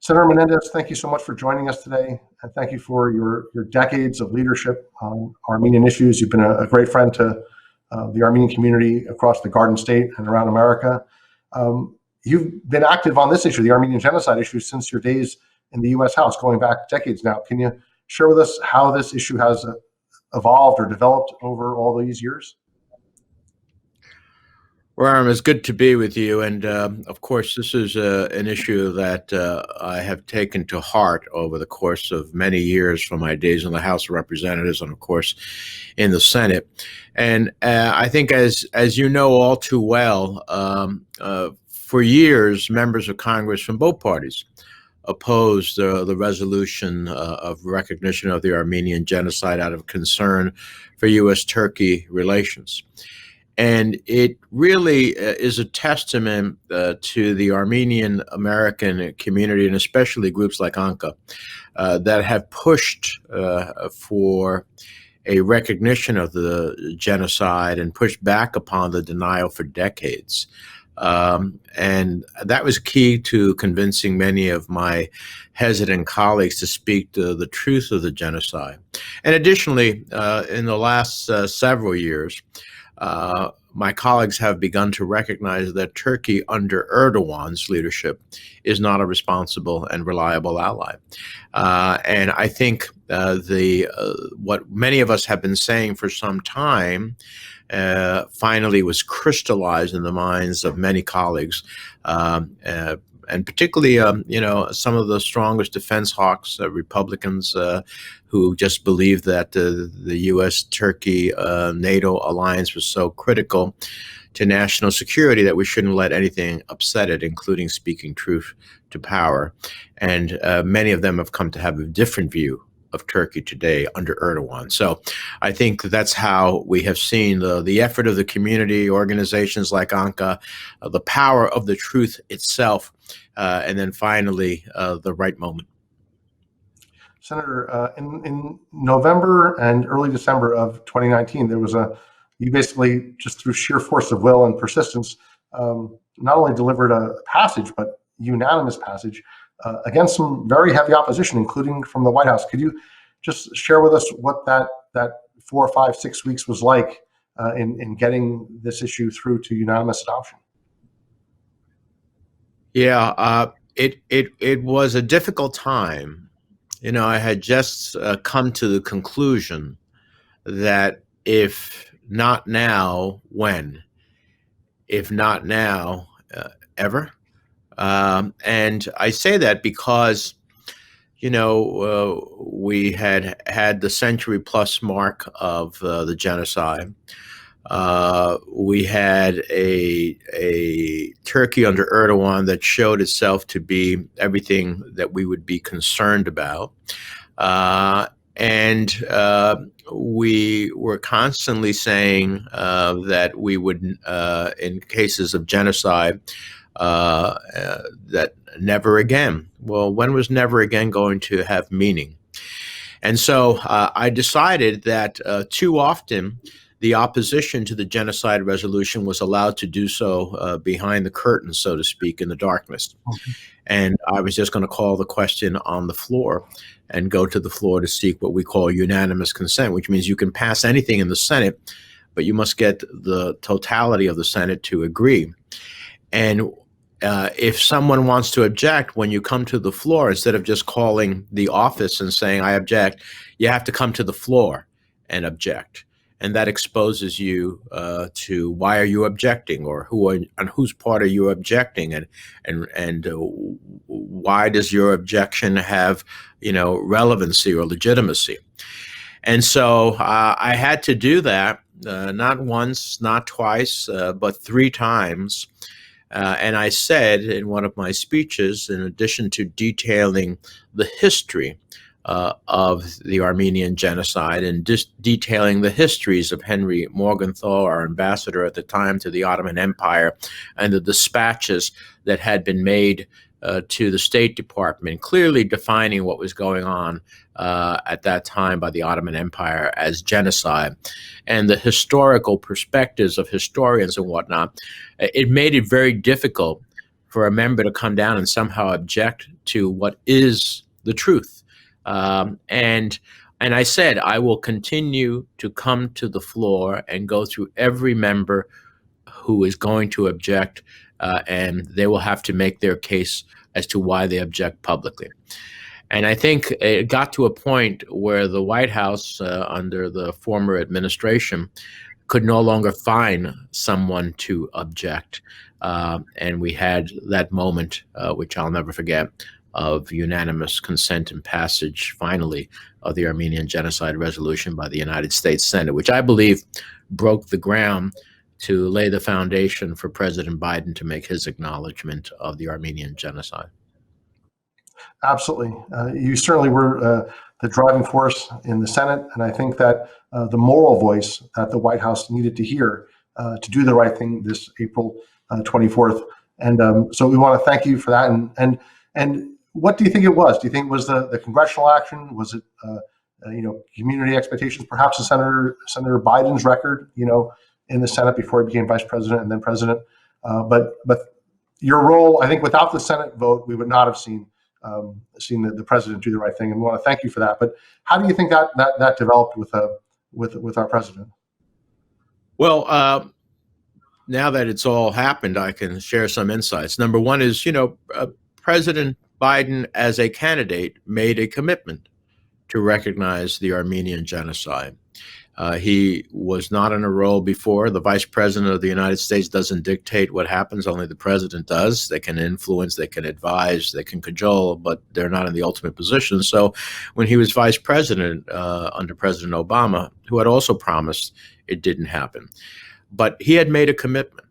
Senator Menendez, thank you so much for joining us today, and thank you for your decades of leadership on Armenian issues. You've been a great friend to the Armenian community across the Garden State and around America. You've been active on this issue, the Armenian Genocide issue, since your days in the U.S. House, going back decades now. Can you share with us how this issue has evolved or developed over all these years? Well, Aram, it's good to be with you. And of course, this is an issue that I have taken to heart over the course of many years from my days in the House of Representatives and, of course, in the Senate. And I think, as you know all too well, for years, members of Congress from both parties opposed the resolution of recognition of the Armenian Genocide out of concern for U.S.-Turkey relations. And it really is a testament to the Armenian American community, and especially groups like ANCA, that have pushed for a recognition of the genocide and pushed back upon the denial for decades. And that was key to convincing many of my hesitant colleagues to speak to the truth of the genocide. And additionally, in the last several years, my colleagues have begun to recognize that Turkey, under Erdogan's leadership, is not a responsible and reliable ally. And I think what many of us have been saying for some time finally was crystallized in the minds of many colleagues, and particularly, some of the strongest defense hawks, Republicans, who just believed that the U.S.-Turkey NATO alliance was so critical to national security that we shouldn't let anything upset it, including speaking truth to power. And many of them have come to have a different view of Turkey today under Erdogan. So I think that's how we have seen the effort of the community, organizations like ANCA, the power of the truth itself, and then finally the right moment. Senator, in November and early December of 2019, you basically, just through sheer force of will and persistence, not only delivered a passage, but unanimous passage against some very heavy opposition, including from the White House. Could you just share with us what that 4, 5, 6 weeks was like in getting this issue through to unanimous adoption? Yeah, it was a difficult time. I had just come to the conclusion that if not now, when? If not now, ever? And I say that because, we had the century-plus mark of the genocide. We had a Turkey under Erdogan that showed itself to be everything that we would be concerned about. And we were constantly saying that we would, in cases of genocide, that never again. Well, when was never again going to have meaning? And so I decided that too often the opposition to the genocide resolution was allowed to do so behind the curtain, so to speak, in the darkness. Mm-hmm. And I was just going to call the question on the floor and go to the floor to seek what we call unanimous consent, which means you can pass anything in the Senate, but you must get the totality of the Senate to agree. And if someone wants to object, when you come to the floor, instead of just calling the office and saying, I object, you have to come to the floor and object. And that exposes you to why are you objecting, or on whose part are you objecting, and why does your objection have relevancy or legitimacy? And so I had to do that not once, not twice, but 3 times. And I said in one of my speeches, in addition to detailing the history of the Armenian Genocide and detailing the histories of Henry Morgenthau, our ambassador at the time to the Ottoman Empire, and the dispatches that had been made to the State Department, clearly defining what was going on at that time by the Ottoman Empire as genocide, and the historical perspectives of historians and whatnot, it made it very difficult for a member to come down and somehow object to what is the truth. And I said, I will continue to come to the floor and go through every member who is going to object, and they will have to make their case as to why they object publicly. And I think it got to a point where the White House, under the former administration, could no longer find someone to object. And we had that moment, which I'll never forget, of unanimous consent and passage, finally, of the Armenian Genocide resolution by the United States Senate, which I believe broke the ground to lay the foundation for President Biden to make his acknowledgement of the Armenian Genocide. Absolutely. You certainly were the driving force in the Senate, and I think that the moral voice that the White House needed to hear to do the right thing this April 24th. And so we want to thank you for that. And what do you think it was? Do you think it was the congressional action? Was it community expectations? Perhaps Senator Biden's record, in the Senate before he became vice president and then president. But your role, I think, without the Senate vote, we would not have seen the president do the right thing. And we want to thank you for that. But how do you think that developed with our president? Well, now that it's all happened, I can share some insights. Number one is, President Biden, as a candidate, made a commitment to recognize the Armenian Genocide. He was not in a role before. The vice president of the United States doesn't dictate what happens. Only the president does. They can influence, they can advise, they can cajole, but they're not in the ultimate position. So when he was vice president under President Obama, who had also promised, it didn't happen. But he had made a commitment.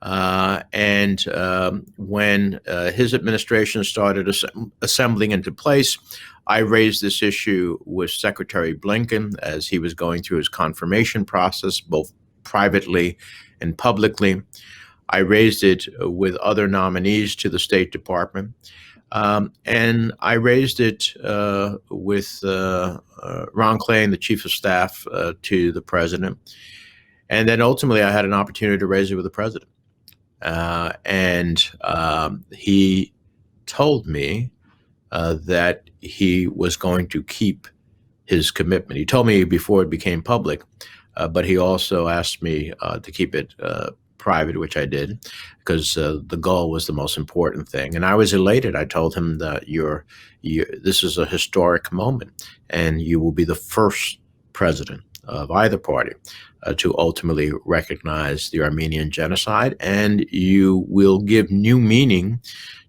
And when his administration started assembling into place, I raised this issue with Secretary Blinken as he was going through his confirmation process, both privately and publicly. I raised it with other nominees to the State Department. And I raised it with Ron Klain, the chief of staff to the president. And then ultimately, I had an opportunity to raise it with the president. And he told me that he was going to keep his commitment. He told me before it became public, but he also asked me to keep it private, which I did, because the goal was the most important thing. And I was elated. I told him that this is a historic moment, and you will be the first president of either party to ultimately recognize the Armenian Genocide, and you will give new meaning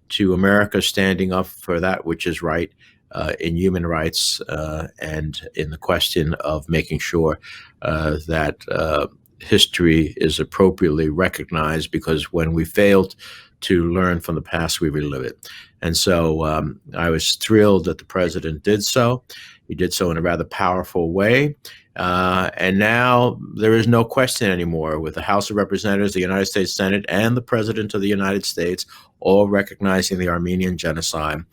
to America standing up for that which is right in human rights and in the question of making sure that history is appropriately recognized, because when we failed to learn from the past, we relive it. And so I was thrilled that the president did so. He did so in a rather powerful way. And now there is no question anymore, with the House of Representatives, the United States Senate, and the President of the United States all recognizing the Armenian Genocide,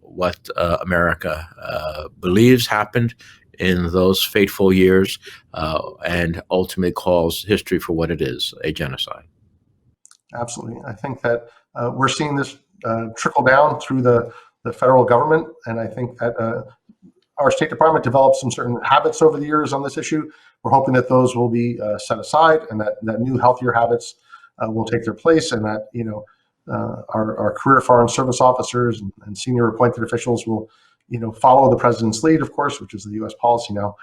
what America believes happened in those fateful years, and ultimately calls history for what it is, a genocide. Absolutely. I think that we're seeing this trickle down through the federal government, and I think that our State Department developed some certain habits over the years on this issue. We're hoping that those will be set aside, and that new, healthier habits will take their place, and that our career foreign service officers and senior appointed officials will follow the president's lead, of course, which is the U.S. policy now,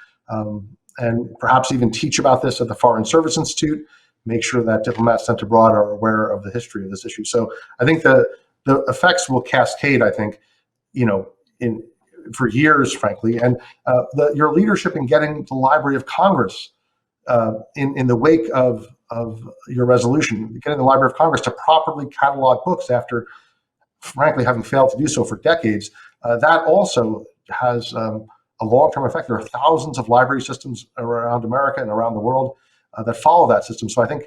and perhaps even teach about this at the Foreign Service Institute. Make sure that diplomats sent abroad are aware of the history of this issue. So I think the effects will cascade, I think, for years, frankly. And your leadership in getting the Library of Congress in the wake of your resolution, getting the Library of Congress to properly catalog books after, frankly, having failed to do so for decades, that also has a long-term effect. There are thousands of library systems around America and around the world that follow that system. So I think,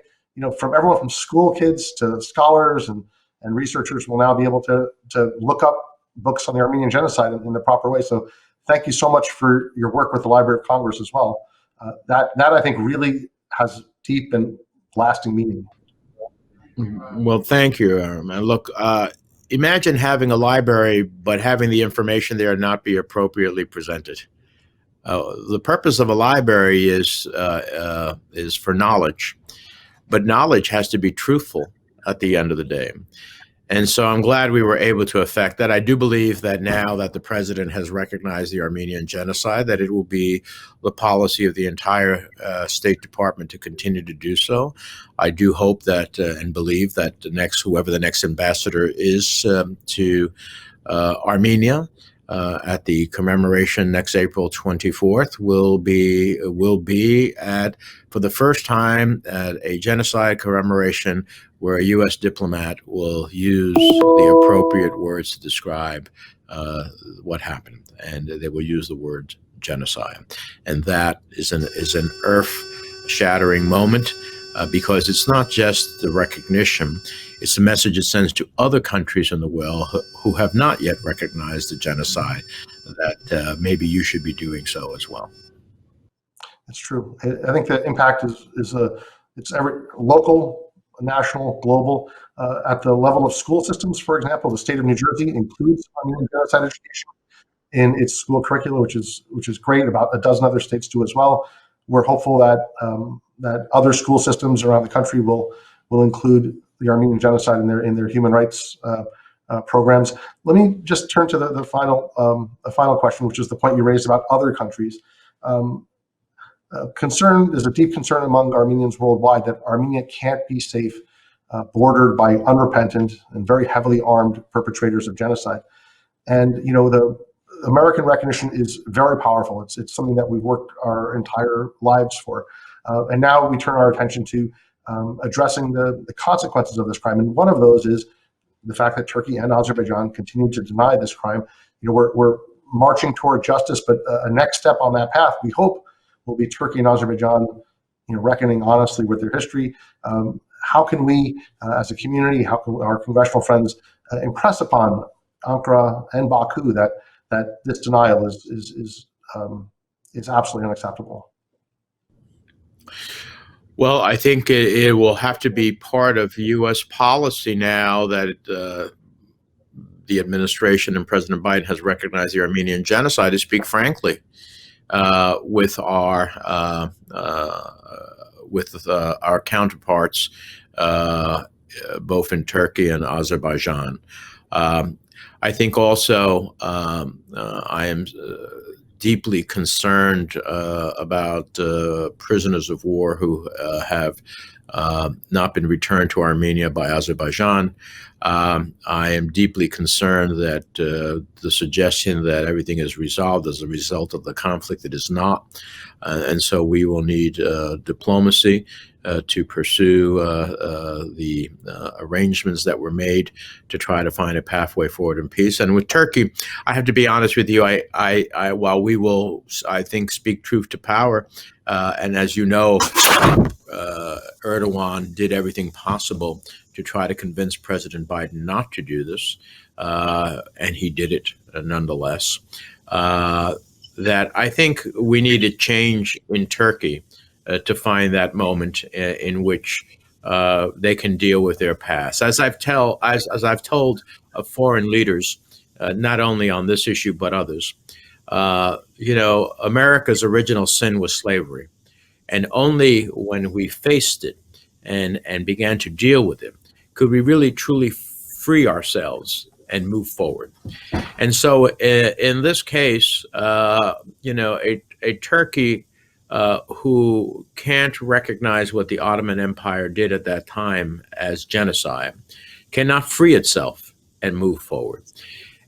from everyone from school kids to scholars and researchers will now be able to look up books on the Armenian Genocide in the proper way. So thank you so much for your work with the Library of Congress as well. That I think really has deep and lasting meaning. Well, thank you, Aram. And look, imagine having a library, but having the information there not be appropriately presented. The purpose of a library is for knowledge, but knowledge has to be truthful at the end of the day. And so I'm glad we were able to effect that. I do believe that now that the president has recognized the Armenian genocide, that it will be the policy of the entire State Department to continue to do so. I do hope that and believe that whoever the next ambassador is to Armenia at the commemoration next April 24th will be at, for the first time, at a genocide commemoration where a U.S. diplomat will use the appropriate words to describe what happened, and they will use the word genocide. And that is an earth-shattering moment because it's not just the recognition, it's the message it sends to other countries in the world who have not yet recognized the genocide, that maybe you should be doing so as well. It's true. I think the impact it's every local, national, global. At the level of school systems, for example, the state of New Jersey includes Armenian genocide education in its school curricula, which is great. About a dozen other states do as well. We're hopeful that that other school systems around the country will include the Armenian genocide in their human rights programs. Let me just turn to the final question, which is the point you raised about other countries. There's a deep concern among Armenians worldwide that Armenia can't be safe, bordered by unrepentant and very heavily armed perpetrators of genocide. And the American recognition is very powerful. It's something that we've worked our entire lives for, and now we turn our attention to addressing the consequences of this crime. And one of those is the fact that Turkey and Azerbaijan continue to deny this crime. We're marching toward justice, but a next step on that path, we hope, will be Turkey and Azerbaijan, reckoning honestly with their history. How can we, as a community, how can our congressional friends impress upon Ankara and Baku that this denial is absolutely unacceptable? Well, I think it will have to be part of U.S. policy now that the administration and President Biden has recognized the Armenian genocide, to speak frankly with our counterparts both in Turkey and Azerbaijan. I think also I am deeply concerned about prisoners of war who have not been returned to Armenia by Azerbaijan. I am deeply concerned that the suggestion that everything is resolved as a result of the conflict, it is not. And so we will need diplomacy to pursue the arrangements that were made to try to find a pathway forward in peace. And with Turkey, I have to be honest with you, while we will, I think, speak truth to power, and as you know, Erdogan did everything possible to try to convince President Biden not to do this, and he did it nonetheless. That I think we need a change in Turkey to find that moment in which they can deal with their past. As I've told foreign leaders, not only on this issue but others, America's original sin was slavery, and only when we faced it and began to deal with it could we really truly free ourselves and move forward. And so in this case, a Turkey who can't recognize what the Ottoman Empire did at that time as genocide cannot free itself and move forward.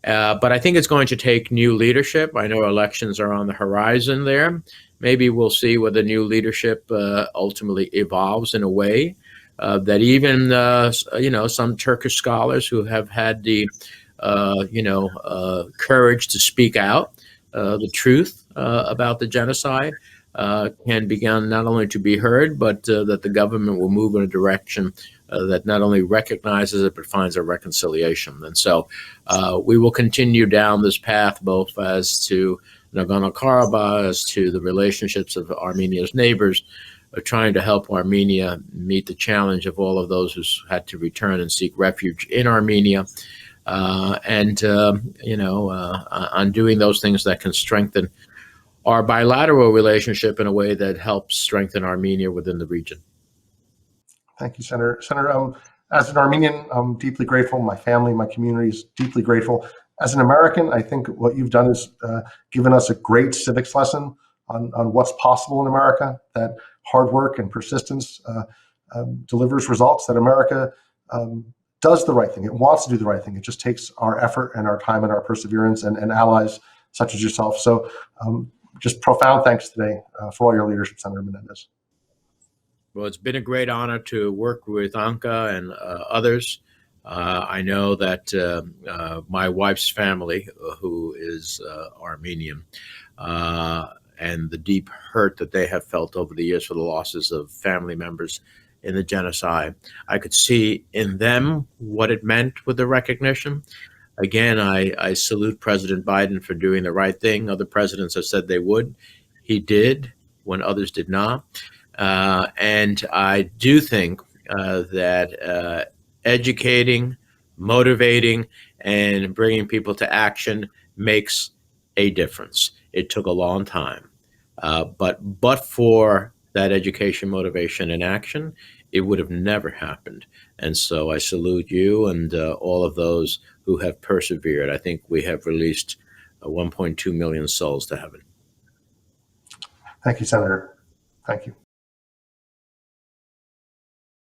But I think it's going to take new leadership. I know elections are on the horizon there. Maybe we'll see whether new leadership ultimately evolves in a way that even, some Turkish scholars who have had the, courage to speak out the truth about the genocide can begin not only to be heard, but that the government will move in a direction that not only recognizes it, but finds a reconciliation. And so we will continue down this path, both as to Nagorno-Karabakh, as to the relationships of Armenia's neighbors, trying to help Armenia meet the challenge of all of those who had to return and seek refuge in Armenia, on doing those things that can strengthen our bilateral relationship in a way that helps strengthen Armenia within the region. Thank you, Senator. Senator, as an Armenian, I'm deeply grateful. My family, my community is deeply grateful. As an American, I think what you've done is given us a great civics lesson on what's possible in America, that hard work and persistence delivers results, that America does the right thing. It wants to do the right thing. It just takes our effort and our time and our perseverance and allies such as yourself. So just profound thanks today for all your leadership, Senator Menendez. Well, it's been a great honor to work with ANCA and others. I know that my wife's family, who is Armenian, and the deep hurt that they have felt over the years for the losses of family members in the genocide, I could see in them what it meant with the recognition. Again, I salute President Biden for doing the right thing. Other presidents have said they would. He did when others did not. And I do think that educating, motivating, and bringing people to action makes a difference. It took a long time, but for that education, motivation, and action, it would have never happened. And so I salute you and all of those who have persevered. I think we have released 1.2 million souls to heaven. Thank you, Senator. Thank you.